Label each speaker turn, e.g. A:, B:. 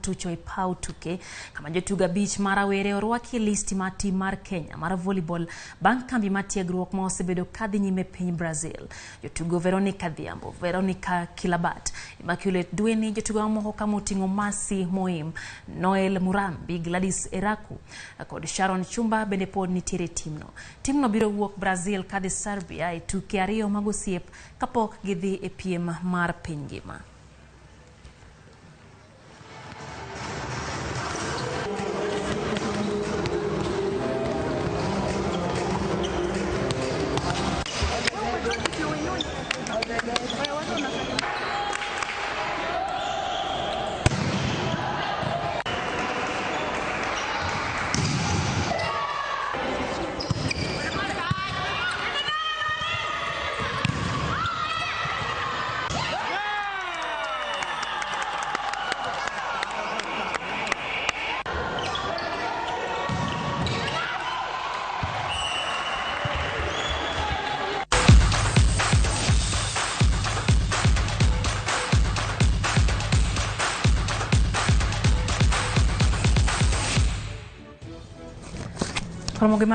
A: tucho e pau tuke kama jotugo abich mar rawere orwaki listi mar tim mar Kenya mar volleyball bang' kambi mar tiegruok ma osebedo kadhi nyime piny Brazil. Jotugo Veronica Dhiambo, Veronica Kilabat, Immaculate Dweni, jotugo mamoko kama oting'o Mercy Moim, Noel Murambi, Gladys Eraku kod Sharon Chumba bende pod nitiere timno. Timno biro wuok Brazil kadhi Serbia e tuke ariyo mag osiep kapok gidhi e piem mar piny ngima. Ramogi